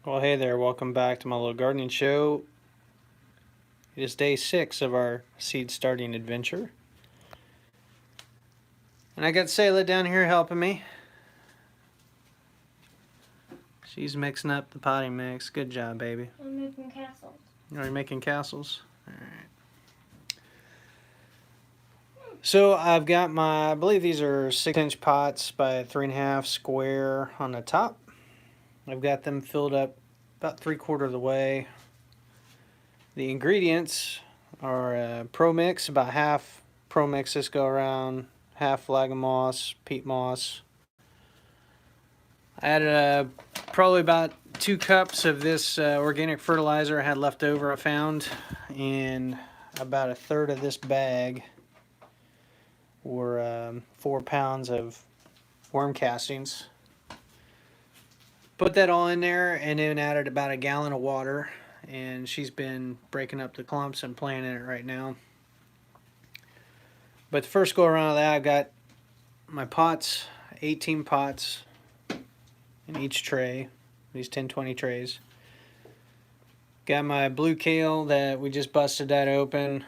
Well, hey there, welcome back to my little gardening show. It is day 6 of our seed starting adventure. And I got Sayla down here helping me. She's mixing up the potting mix. Good job, baby. I'm making castles. Are you making castles? Alright. So I've got I believe these are 6-inch pots by 3.5 square on the top. I've got them filled up about 3/4 of the way. The ingredients are Pro Mix, about half Pro Mix this go around, half Laga moss, peat moss. I added probably about 2 cups of this organic fertilizer I had left over I found, and about 1/3 of this bag were 4 pounds of worm castings. Put that all in there and then added about 1 gallon of water, and she's been breaking up the clumps and planting it right now. But the first go around of that, I've got my pots, 18 pots in each tray, these 10-20 trays. Got my blue kale that we just busted that open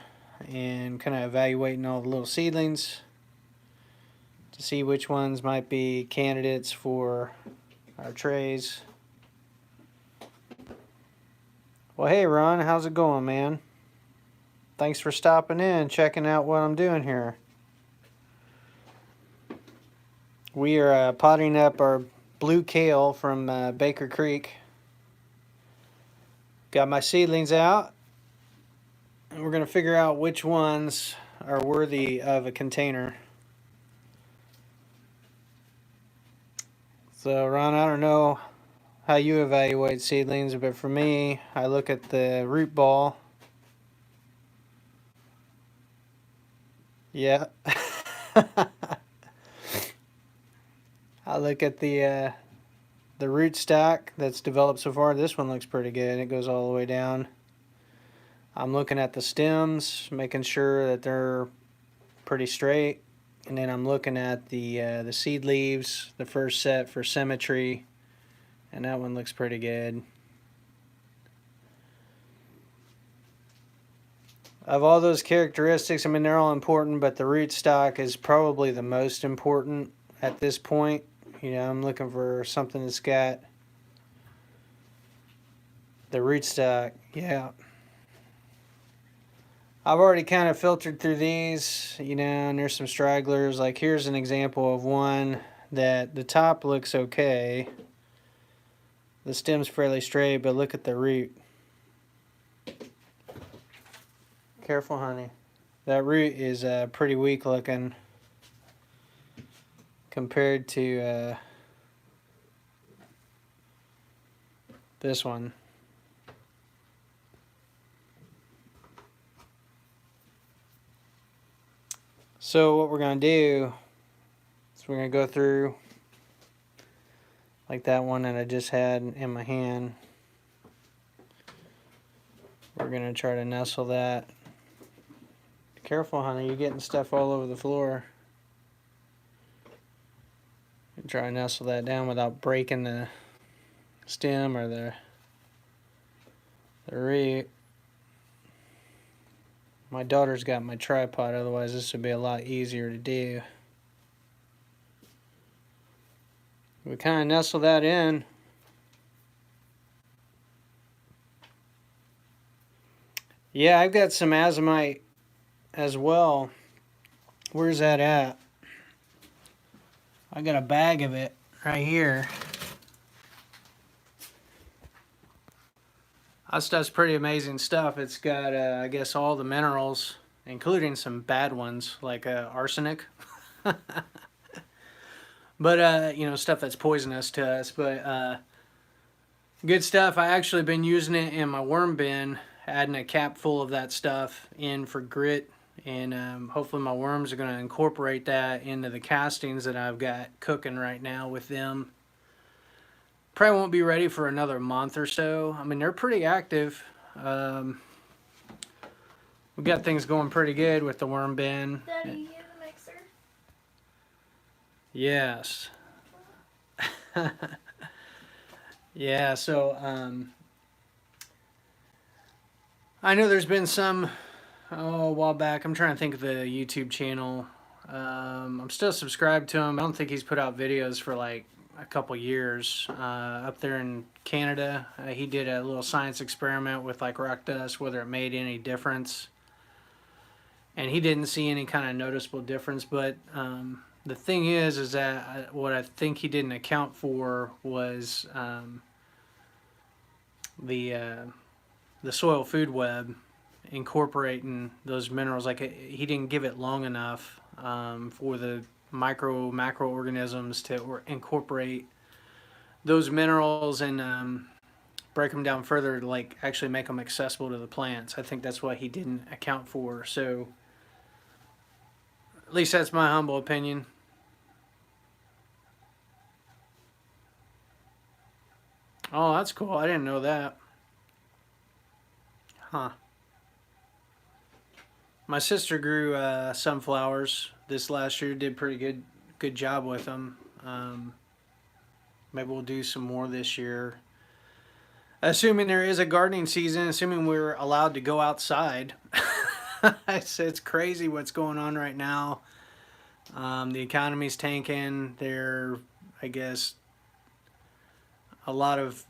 and kind of evaluating all the little seedlings to see which ones might be candidates for our trays. Well, hey Ron, how's it going, man? Thanks for stopping in, checking out what I'm doing here. We are potting up our blue kale from Baker Creek. Got my seedlings out, and we're going to figure out which ones are worthy of a container. So Ron, I don't know how you evaluate seedlings, but for me, I look at the root ball. Yeah. I look at the root stock that's developed so far. This one looks pretty good. It goes all the way down. I'm looking at the stems, making sure that they're pretty straight. And then I'm looking at the seed leaves, the first set for symmetry. And that one looks pretty good. Of all those characteristics, I mean, they're all important, but the root stock is probably the most important at this point. You know, I'm looking for something that's got the root stock. Yeah. I've already kind of filtered through these, you know, and there's some stragglers. Like here's an example of one that the top looks okay. The stem's fairly straight, but look at the root. Careful, honey. That root is pretty weak looking compared to this one. So what we're going to do is we're going to go through like that one that I just had in my hand. We're going to try to nestle that. Careful, honey, you're getting stuff all over the floor. And try to nestle that down without breaking the stem or the root. My daughter's got my tripod, otherwise this would be a lot easier to do. We kind of nestle that in. Yeah, I've got some azomite as well. Where's that at? I got a bag of it right here. That stuff's pretty amazing stuff. It's got, I guess, all the minerals, including some bad ones like arsenic. But, you know, stuff that's poisonous to us. But good stuff. I actually been using it in my worm bin, adding a cap full of that stuff in for grit. And hopefully my worms are going to incorporate that into the castings that I've got cooking right now with them. Probably won't be ready for another month or so. I mean, they're pretty active. We've got things going pretty good with the worm bin. Daddy, you have a mixer? Yes. Yeah, so I know there's been some a while back. I'm trying to think of the YouTube channel. I'm still subscribed to him. I don't think he's put out videos for like a couple years. Up there in Canada, he did a little science experiment with like rock dust, whether it made any difference, and he didn't see any kind of noticeable difference. But the thing is that what I think he didn't account for was the uh, the soil food web incorporating those minerals. Like he didn't give it long enough for the macroorganisms to incorporate those minerals and break them down further to like actually make them accessible to the plants. I think that's what he didn't account for. So at least that's my humble opinion. Oh, that's cool. I didn't know that. Huh. My sister grew sunflowers this last year. Did pretty good job with them. Maybe we'll do some more this year. Assuming there is a gardening season, assuming we're allowed to go outside. It's crazy what's going on right now. The economy's tanking. I guess, a lot of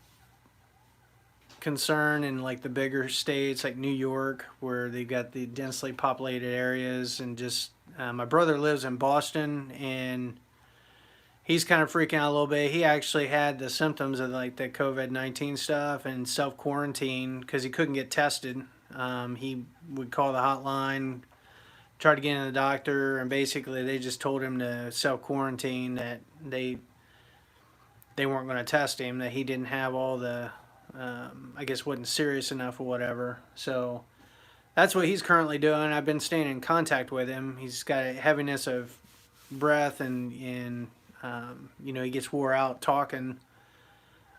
concern in like the bigger states like New York, where they've got the densely populated areas, and just my brother lives in Boston, and he's kind of freaking out a little bit. He actually had the symptoms of like the COVID-19 stuff and self quarantine because he couldn't get tested. He would call the hotline, try to get in the doctor, and basically they just told him to self quarantine. That they weren't going to test him. That he didn't have all the I guess wasn't serious enough or whatever. So that's what he's currently doing. I've been staying in contact with him. He's got a heaviness of breath and he gets wore out talking.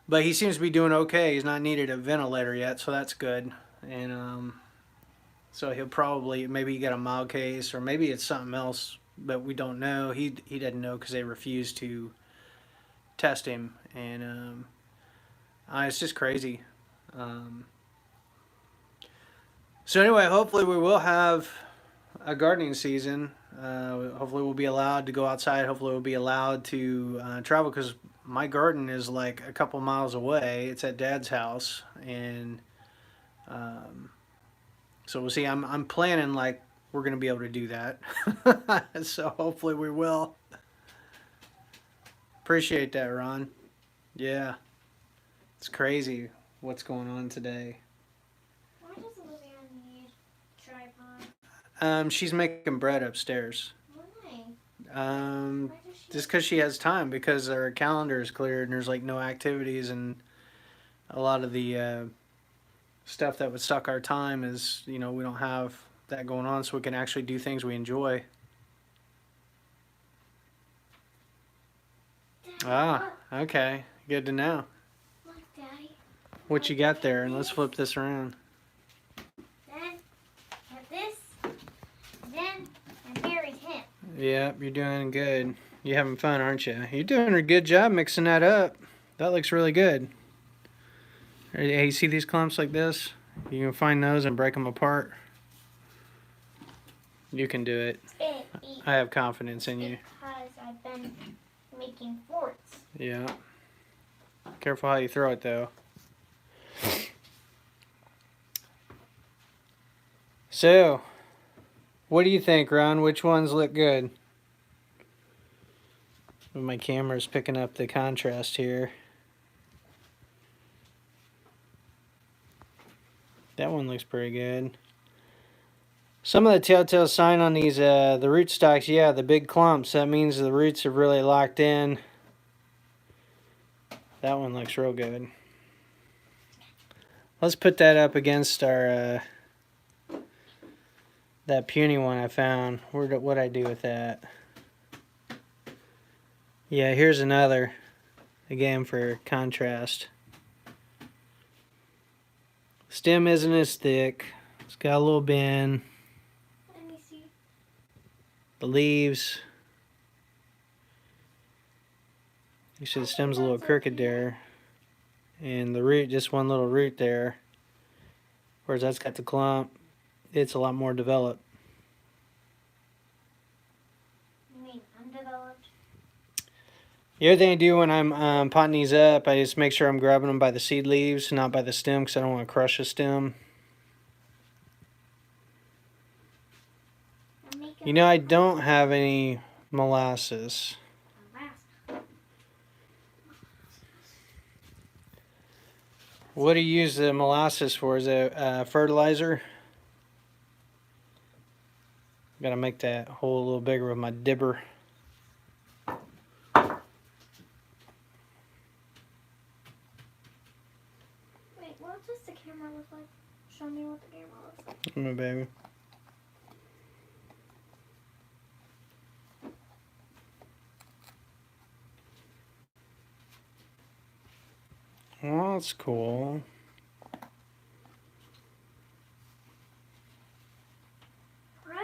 But he seems to be doing okay. He's not needed a ventilator yet, so that's good. And so he'll probably, maybe he got a mild case, or maybe it's something else, but we don't know. He doesn't know because they refused to test him. And it's just crazy. So anyway, hopefully we will have a gardening season. Hopefully we'll be allowed to go outside. Hopefully we'll be allowed to travel, because my garden is like a couple miles away. It's at Dad's house, and so we'll see. I'm planning like we're gonna be able to do that. So hopefully we will. Appreciate that, Ron. Yeah, it's crazy what's going on today. Why does Olivia need a tripod? She's making bread upstairs. Why? Um, Why does she? just because she has time, because her calendar is cleared and there's like no activities, and a lot of the stuff that would suck our time is, we don't have that going on, so we can actually do things we enjoy. Daddy, Ah, okay, good to know. look, Daddy. What you got there? And let's flip this around. Then have this. Then I married him. Yep, you're doing good. You're having fun, aren't you? You're doing a good job mixing that up. That looks really good. Hey, you see these clumps like this? You can find those and break them apart. You can do it. I have confidence in you. Because I've been making forts. Yeah. Careful how you throw it, though. So, what do you think, Ron? Which ones look good? My camera's picking up the contrast here. That one looks pretty good. Some of the telltale sign on these, the rootstocks, yeah, the big clumps, that means the roots are really locked in. That one looks real good. Let's put that up against our, that puny one I found. What'd I do with that? Yeah, here's another, again for contrast. Stem isn't as thick. It's got a little bend. Let me see. The leaves. You see the stem's a little crooked there. And the root, just one little root there, whereas that's got the clump, it's a lot more developed. You mean undeveloped? The other thing I do when I'm potting these up, I just make sure I'm grabbing them by the seed leaves, not by the stem, because I don't want to crush the stem. You know, I don't have any molasses. What do you use the molasses for? Is it fertilizer? Gotta make that hole a little bigger with my dibber. Wait, what does the camera look like? Show me what the camera looks like. My baby. Well, that's cool. Press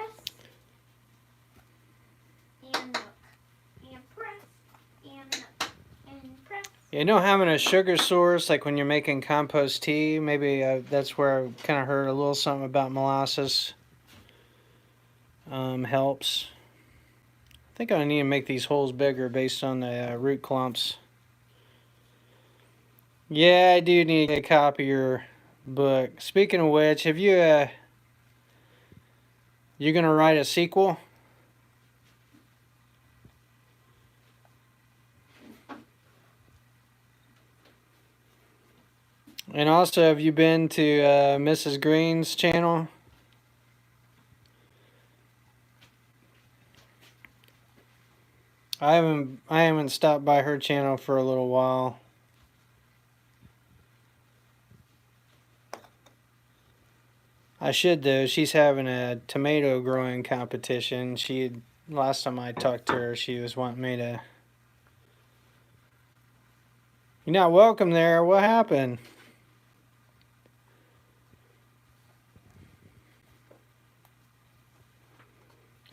and look. And press and look. And press. You know, having a sugar source, like when you're making compost tea, maybe that's where I kind of heard a little something about molasses. Helps. I think I need to make these holes bigger based on the root clumps. Yeah, I do need to get a copy of your book. Speaking of which, have you, you're going to write a sequel? And also, have you been to Mrs. Green's channel? I haven't stopped by her channel for a little while. I should though. She's having a tomato growing competition. Last time I talked to her, she was wanting me to. You're not welcome there. What happened?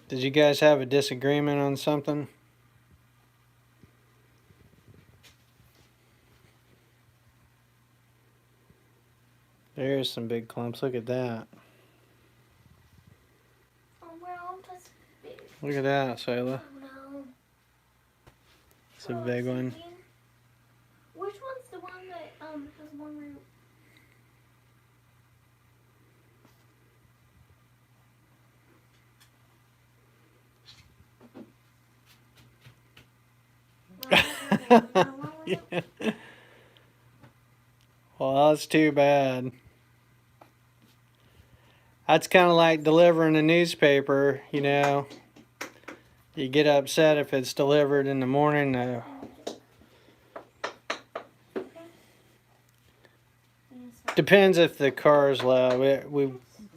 Did you guys have a disagreement on something? There's some big clumps. Look at that. Oh, well, that's big. Look at that, Sayla. Oh, no. It's a big one. Which one's the one that has one root? Yeah. Well, that's too bad. That's kind of like delivering a newspaper, you know. You get upset if it's delivered in the morning. Depends if the car is loud.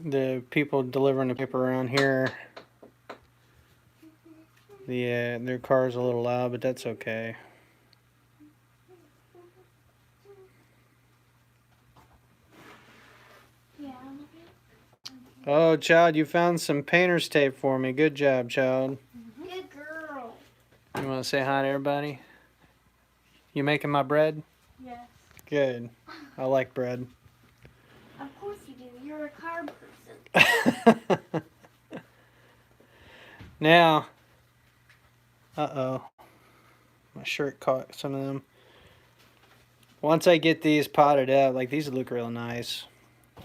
The people delivering the paper around here, their car's a little loud, but that's okay. Oh, child, you found some painter's tape for me. Good job, child. Good girl. You want to say hi to everybody? You making my bread? Yes. Good. I like bread. Of course you do. You're a carb person. Now, uh-oh. My shirt caught some of them. Once I get these potted up, like these look real nice.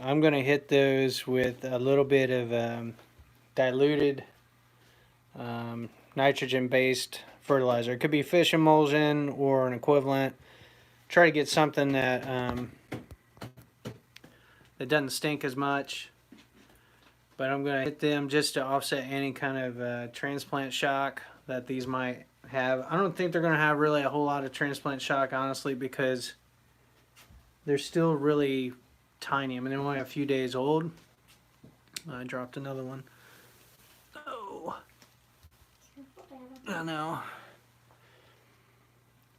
I'm going to hit those with a little bit of diluted nitrogen-based fertilizer. It could be fish emulsion or an equivalent. Try to get something that that doesn't stink as much. But I'm going to hit them just to offset any kind of transplant shock that these might have. I don't think they're going to have really a whole lot of transplant shock, honestly, because they're still really tiny. I mean, they're only a few days old. I dropped another one. Oh, I know.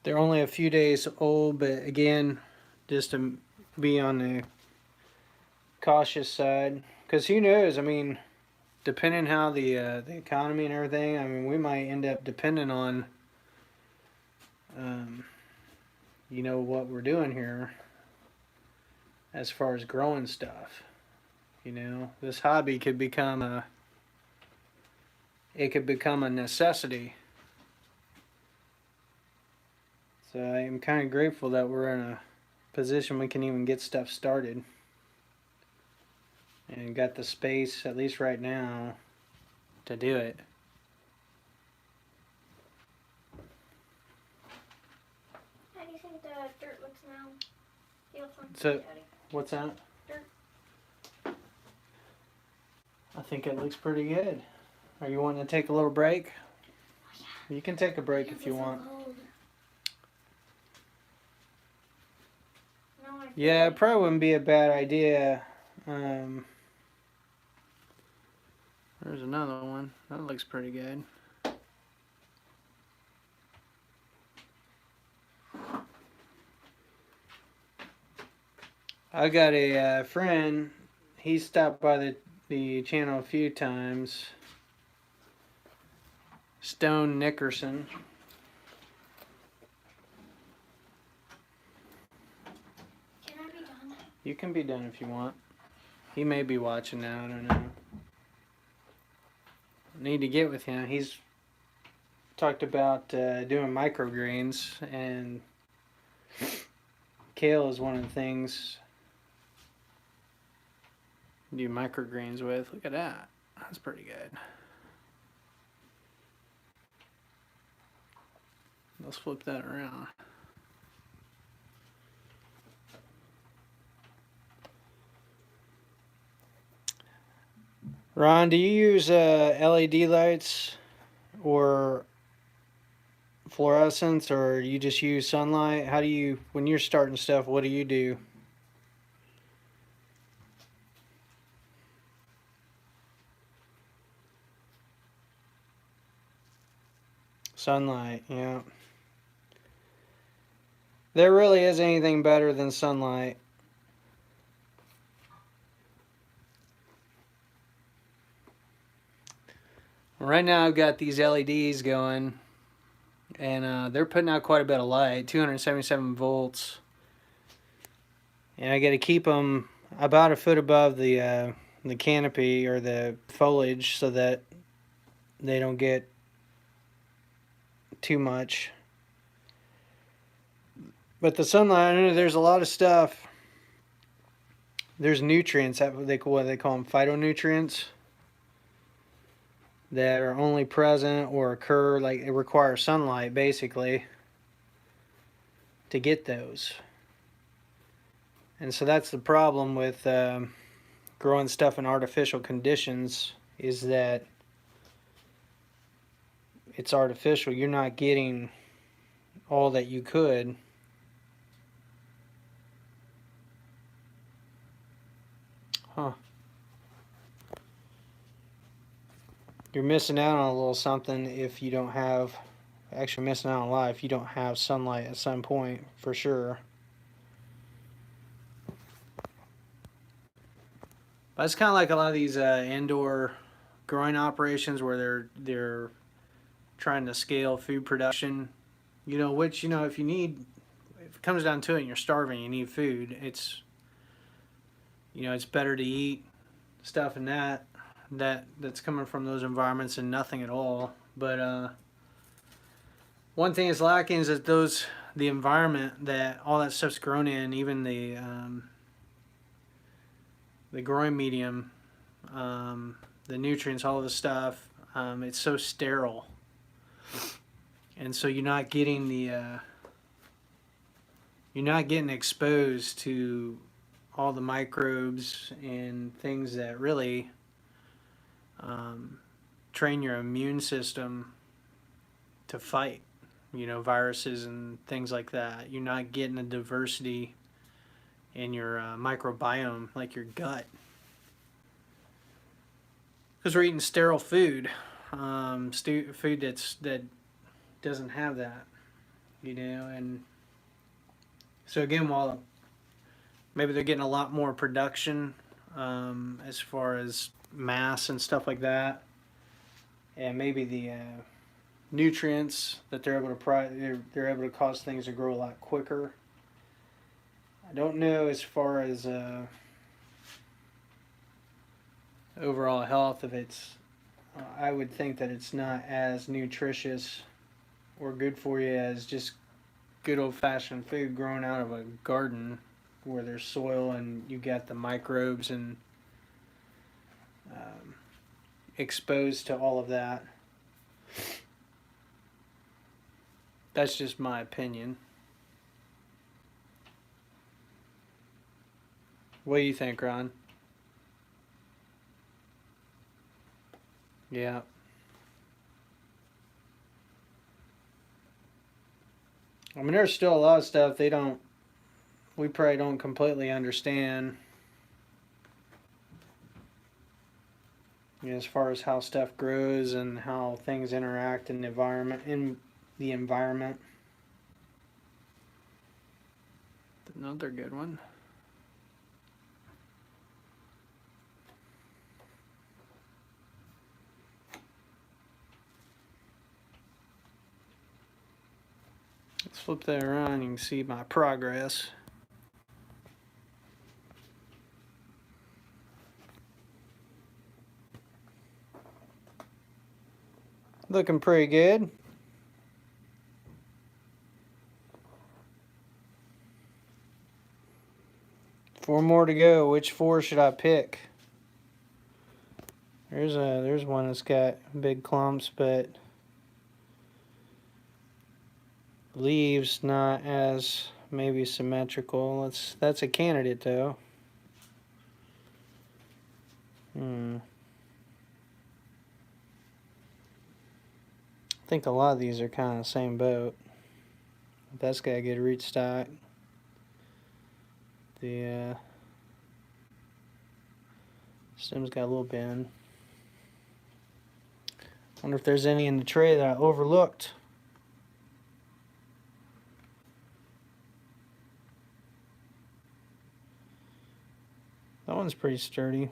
They're only a few days old, but again, just to be on the cautious side. Because who knows? I mean, depending how the economy and everything, I mean, we might end up depending on, you know, what we're doing here. as far as growing stuff. You know, this hobby could become a necessity. So I'm kind of grateful that we're in a position we can even get stuff started. And got the space, at least right now, to do it. How do you think the dirt looks now? So, what's that? Dirt. I think it looks pretty good. Are you wanting to take a little break? Oh, yeah. You can take a break if you want. No, Yeah, it probably wouldn't be a bad idea. There's another one. That looks pretty good. I got a friend. He stopped by the channel a few times. Stone Nickerson. Can I be done? You can be done if you want. He may be watching now. I don't know. Need to get with him. He's talked about doing microgreens, and kale is one of the things you do microgreens with. Look at that. That's pretty good. Let's flip that around. Ron, do you use LED lights or fluorescence, or you just use sunlight? How do you, when you're starting stuff, what do you do? Sunlight, yeah. There really is anything better than sunlight. Right now I've got these LEDs going, and they're putting out quite a bit of light, 277 volts. And I got to keep them about a foot above the canopy or the foliage so that they don't get too much. But the sunlight, I know there's a lot of stuff. There's nutrients, what they call them, phytonutrients, that are only present or occur, like it requires sunlight basically to get those. And so that's the problem with growing stuff in artificial conditions, is that it's artificial. You're not getting all that you could. Huh. You're missing out on a little something if you don't have, actually missing out on a lot if you don't have sunlight at some point, for sure. But it's kind of like a lot of these indoor growing operations where they're trying to scale food production. You know, which, you know, if it comes down to it and you're starving, you need food. It's, you know, it's better to eat stuff in that's coming from those environments and nothing at all. But one thing is lacking is that the environment that all that stuff's grown in, even the growing medium, the nutrients, all of the stuff, it's so sterile, and so you're not getting exposed to all the microbes and things that really train your immune system to fight, you know, viruses and things like that. You're not getting a diversity in your microbiome, like your gut, because we're eating sterile food, food that doesn't have that, you know. And so again, while maybe they're getting a lot more production as far as mass and stuff like that, and maybe the nutrients that they're able to cause things to grow a lot quicker. I don't know as far as overall health if it's. I would think that it's not as nutritious or good for you as just good old fashioned food grown out of a garden where there's soil and you got the microbes and exposed to all of that. That's just my opinion. What do you think, Ron? Yeah. I mean, there's still a lot of stuff we probably don't completely understand. You know, as far as how stuff grows and how things interact in the environment. Another good one. Let's flip that around. You can see my progress. Looking pretty good. Four more to go. Which four should I pick? There's one that's got big clumps, but leaves not as maybe symmetrical. That's a candidate though. I think a lot of these are kind of the same boat. That's got a good root stock. The stem's got a little bend. Wonder if there's any in the tray that I overlooked. That one's pretty sturdy.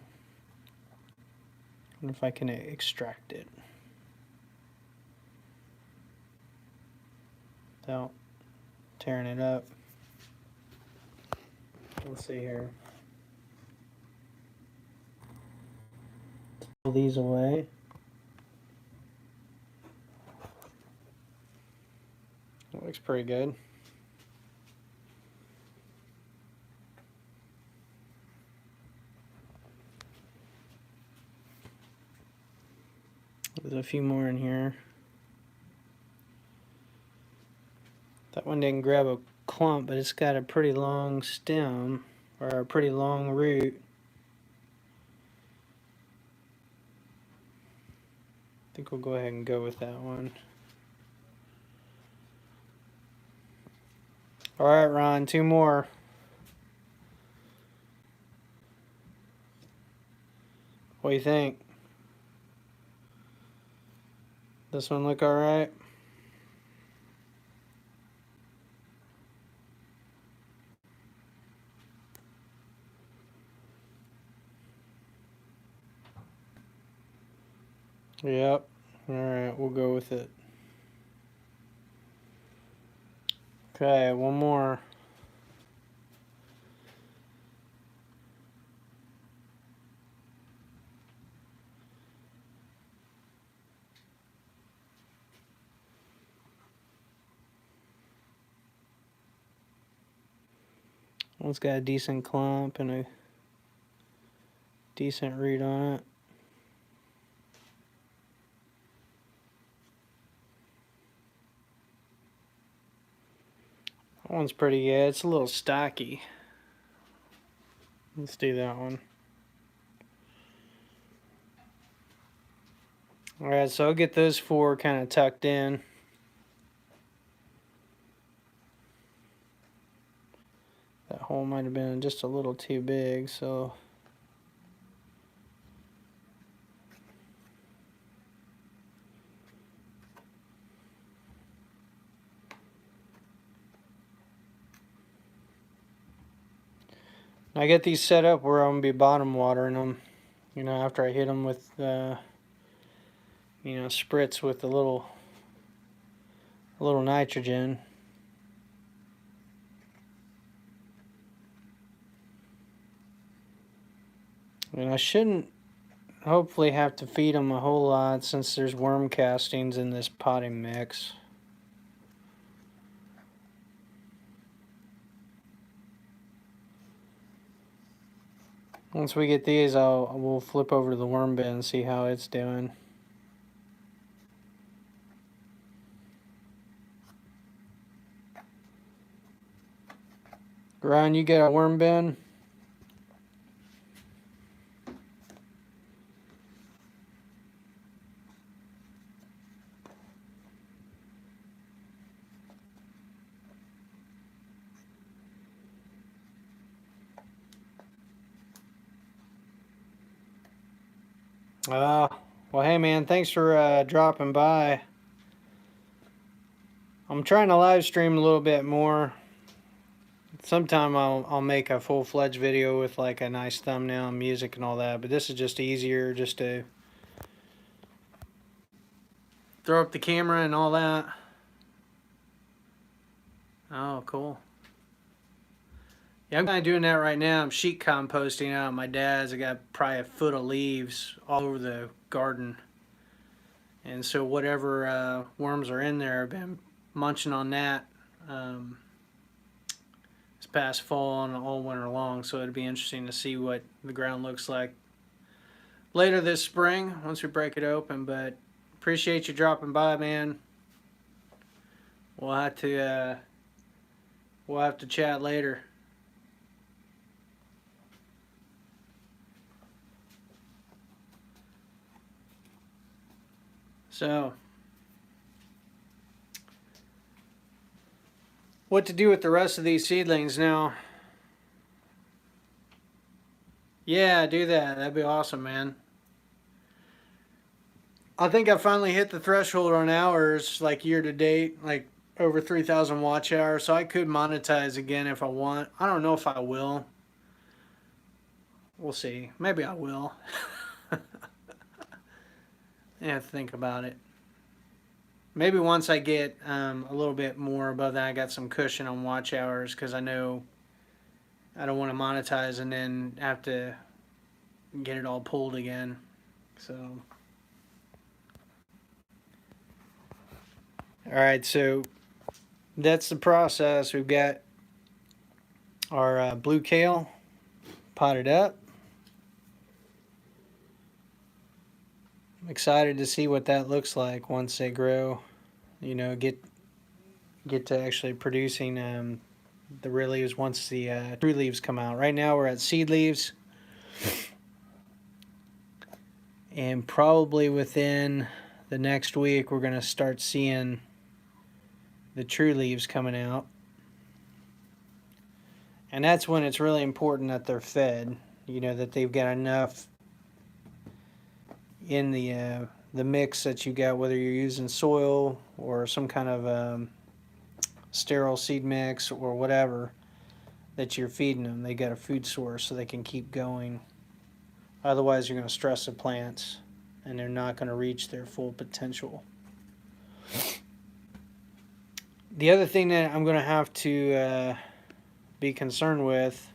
Wonder if I can extract it without tearing it up. Let's see here. Pull these away. That looks pretty good. There's a few more in here. That one didn't grab a clump, but it's got a pretty long stem or a pretty long root. I think we'll go ahead and go with that one. All right, Ron, two more. What do you think? This one look all right? Yep. All right, we'll go with it. Okay, one more. One's got a decent clump and a decent root on it. That one's pretty good. It's a little stocky. Let's do that one. Alright, so I'll get those four kind of tucked in. That hole might have been just a little too big, so I get these set up where I'm going to be bottom watering them, you know, after I hit them with, spritz with a little nitrogen. And I shouldn't hopefully have to feed them a whole lot since there's worm castings in this potting mix. Once we get these, we'll flip over to the worm bin and see how it's doing. Ryan, you got a worm bin? Well, hey man, thanks for dropping by. I'm trying to live stream a little bit more. Sometime I'll make a full-fledged video with like a nice thumbnail and music and all that, but this is just easier just to throw up the camera and all that. Oh, cool. Yeah, I'm kind of doing that right now. I'm sheet composting out at my dad's. I got probably a foot of leaves all over the garden. And so whatever worms are in there, I've been munching on that this past fall and all winter long. So it'd be interesting to see what the ground looks like later this spring once we break it open. But appreciate you dropping by, man. We'll have to chat later. So, what to do with the rest of these seedlings now? Yeah, do that. That'd be awesome, man. I think I finally hit the threshold on hours, like year to date, like over 3,000 watch hours, so I could monetize again if I want. I don't know if I will. We'll see. Maybe I will. I have to think about it. Maybe once I get a little bit more above that, I got some cushion on watch hours, because I know I don't want to monetize and then have to get it all pulled again. So, all right, so that's the process. We've got our blue kale potted up. I'm excited to see what that looks like once they grow. You know, get to actually producing the real leaves once the true leaves come out. Right now we're at seed leaves, and probably within the next week we're going to start seeing the true leaves coming out. And that's when it's really important that they're fed, you know, that they've got enough in the mix that you got, whether you're using soil or some kind of sterile seed mix or whatever that you're feeding them. They got a food source so they can keep going. Otherwise, you're going to stress the plants and they're not going to reach their full potential. The other thing that I'm going to have to be concerned with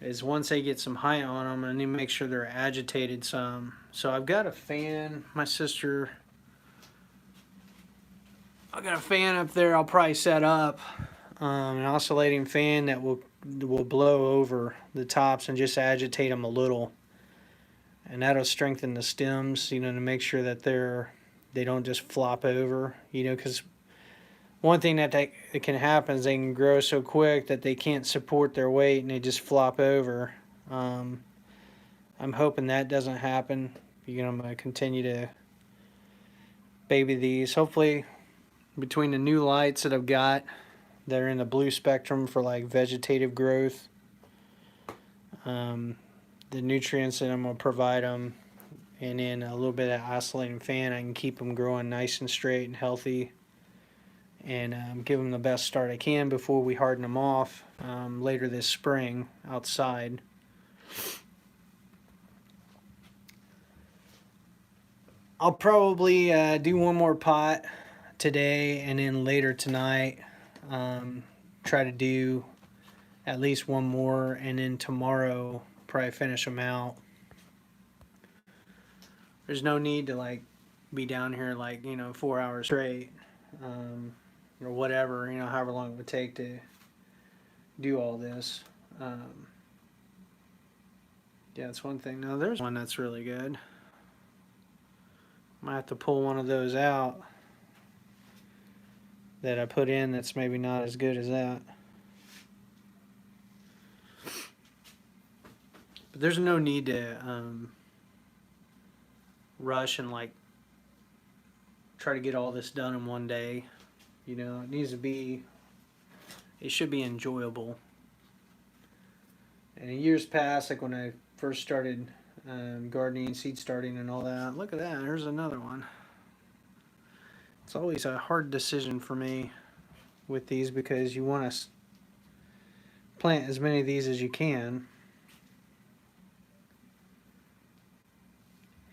is once they get some height on them, I need to make sure they're agitated some. So I've got a fan. I got a fan up there I'll probably set up, an oscillating fan that will blow over the tops and just agitate them a little. And that'll strengthen the stems, you know, to make sure that they don't just flop over, you know, because one thing that it can happen is they can grow so quick that they can't support their weight and they just flop over. I'm hoping that doesn't happen. You know, I'm going to continue to baby these. Hopefully, between the new lights that I've got that are in the blue spectrum for like vegetative growth, the nutrients that I'm going to provide them, and then a little bit of oscillating fan, I can keep them growing nice and straight and healthy, and give them the best start I can before we harden them off later this spring outside. I'll probably do one more pot today, and then later tonight try to do at least one more, and then tomorrow probably finish them out. There's no need to like be down here like 4 hours straight, or whatever, however long it would take to do all this. Yeah, that's one thing. Now there's one that's really good. Might have to pull one of those out that I put in that's maybe not as good as that. But there's no need to rush and like try to get all this done in one day. It needs to be, it should be enjoyable. And in years past, like when I first started gardening, seed starting and all that, look at that, there's another one. It's always a hard decision for me with these because you want to plant as many of these as you can.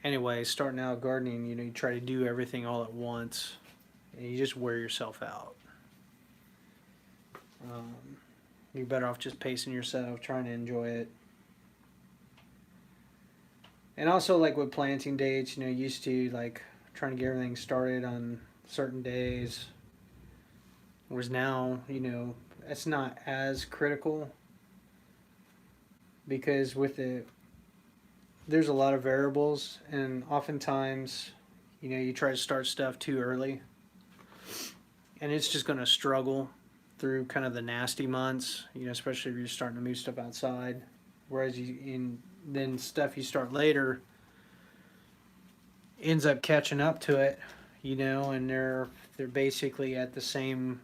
Anyway, starting out gardening, you try to do everything all at once and you just wear yourself out. You're better off just pacing yourself, trying to enjoy it. And also, like with planting dates, used to like trying to get everything started on certain days. Whereas now, it's not as critical because there's a lot of variables, and oftentimes, you try to start stuff too early, and it's just going to struggle through kind of the nasty months, especially if you're starting to move stuff outside. Whereas then stuff you start later ends up catching up to it, and they're basically at the same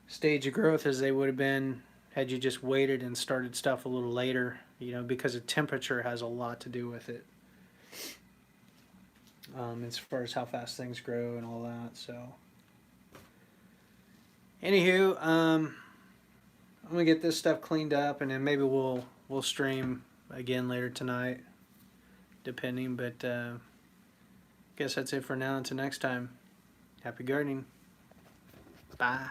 stage of growth as they would have been had you just waited and started stuff a little later, because the temperature has a lot to do with it, as far as how fast things grow and all that. So anywho, I'm gonna get this stuff cleaned up, and then maybe we'll stream again later tonight, depending. But guess that's it for now. Until next time, happy gardening. Bye.